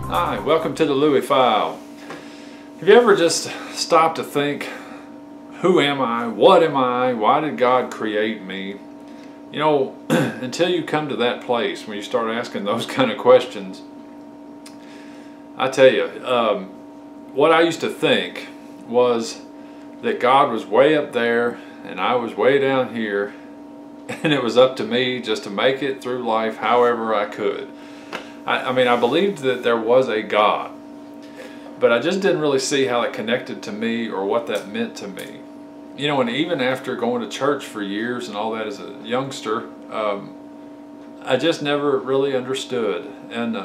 Hi, welcome to the Louie File. Have you ever just stopped to think, who am I? What am I? Why did God create me? You know, until you come to that place when you start asking those kind of questions, I tell you, what I used to think was that God was way up there and I was way down here, and it was up to me just to make it through life however I could. I mean, I believed that there was a God, but I just didn't really see how it connected to me or what that meant to me. You know, and even after going to church for years and all that as a youngster, I just never really understood. And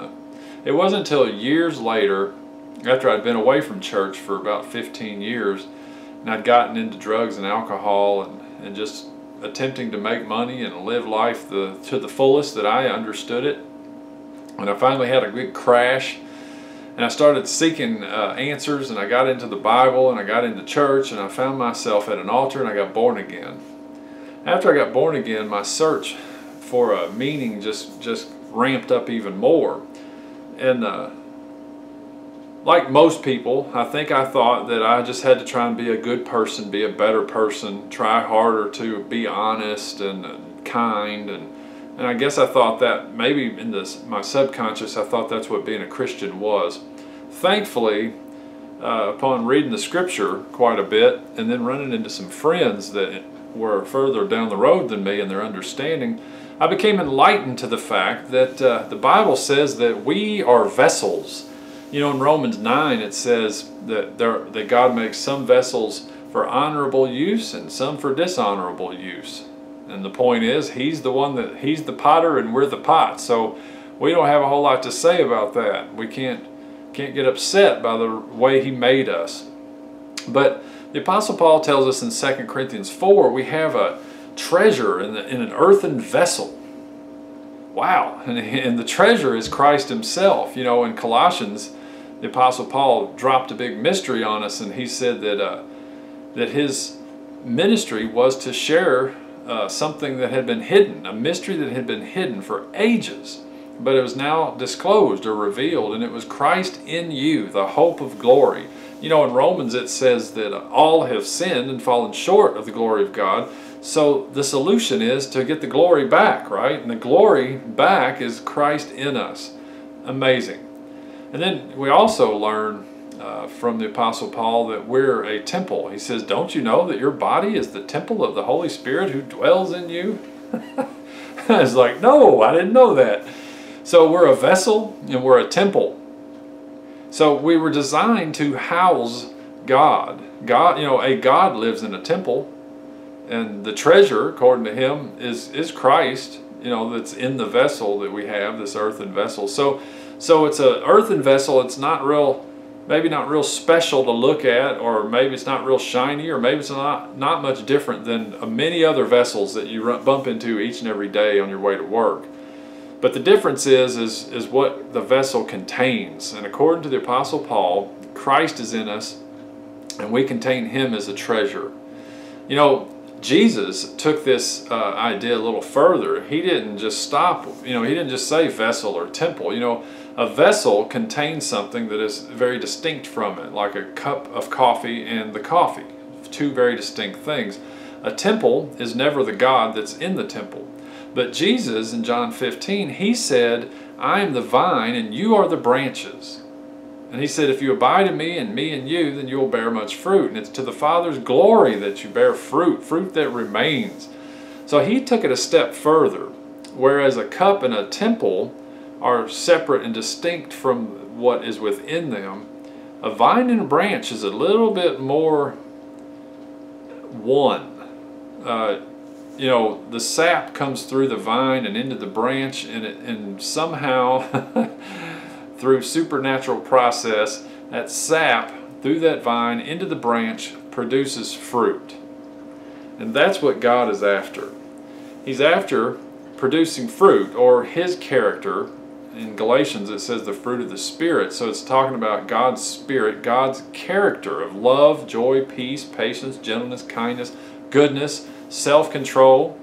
it wasn't until years later, after I'd been away from church for about 15 years, and I'd gotten into drugs and alcohol and just attempting to make money and live life to the fullest, that I understood it. And I finally had a big crash, and I started seeking answers, and I got into the Bible, and I got into church, and I found myself at an altar, and I got born again. After I got born again, my search for a meaning just ramped up even more. And like most people, I think I thought that I just had to try and be a good person, be a better person, try harder to be honest and kind, and I guess I thought that maybe in my subconscious, I thought that's what being a Christian was. Thankfully, upon reading the scripture quite a bit and then running into some friends that were further down the road than me in their understanding, I became enlightened to the fact that the Bible says that we are vessels. You know, in Romans 9 it says that God makes some vessels for honorable use and some for dishonorable use. And the point is, he's the potter and we're the pot. So we don't have a whole lot to say about that. We can't get upset by the way he made us. But the Apostle Paul tells us in 2 Corinthians 4, we have a treasure in an earthen vessel. Wow. And the treasure is Christ himself. You know, in Colossians, the Apostle Paul dropped a big mystery on us, and he said that his ministry was to share something that had been hidden, a mystery that had been hidden for ages, but it was now disclosed or revealed, and it was Christ in you, the hope of glory. You know, in Romans it says that all have sinned and fallen short of the glory of God, so the solution is to get the glory back, right? And the glory back is Christ in us. Amazing. And then we also learn from the Apostle Paul that we're a temple. He says, don't you know that your body is the temple of the Holy Spirit who dwells in you? I was like, no, I didn't know that. So we're a vessel and we're a temple. So we were designed to house God. God, you know, a God lives in a temple, and the treasure, according to him, is Christ, you know, that's in the vessel that we have, this earthen vessel. So it's an earthen vessel. It's not real, maybe not real special to look at, or maybe it's not real shiny, or maybe it's not much different than many other vessels that you bump into each and every day on your way to work. But the difference is what the vessel contains. And according to the Apostle Paul, Christ is in us, and we contain him as a treasure. You know, Jesus took this idea a little further. He didn't just stop, you know, he didn't just say vessel or temple. You know, a vessel contains something that is very distinct from it, like a cup of coffee and the coffee, two very distinct things. A temple is never the God that's in the temple. But Jesus, in John 15, he said, I am the vine and you are the branches. And he said, if you abide in me and me in you, then you will bear much fruit. And it's to the Father's glory that you bear fruit, fruit that remains. So he took it a step further. Whereas a cup and a temple are separate and distinct from what is within them, a vine and a branch is a little bit more one. You know, the sap comes through the vine and into the branch, and somehow through supernatural process, that sap through that vine into the branch produces fruit. And that's what God is after. He's after producing fruit, or his character. In Galatians it says the fruit of the Spirit, so it's talking about God's Spirit, God's character of love, joy, peace, patience, gentleness, kindness, goodness, self-control,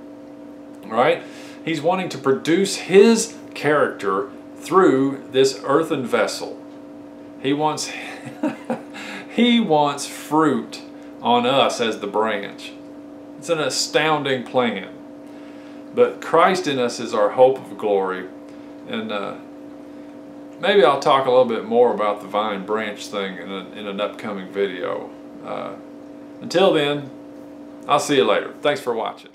right? He's wanting to produce his character through this earthen vessel. He wants He wants fruit on us as the branch. It's an astounding plan. But Christ in us is our hope of glory. And maybe I'll talk a little bit more about the vine branch thing in an upcoming video. Until then, I'll see you later. Thanks for watching.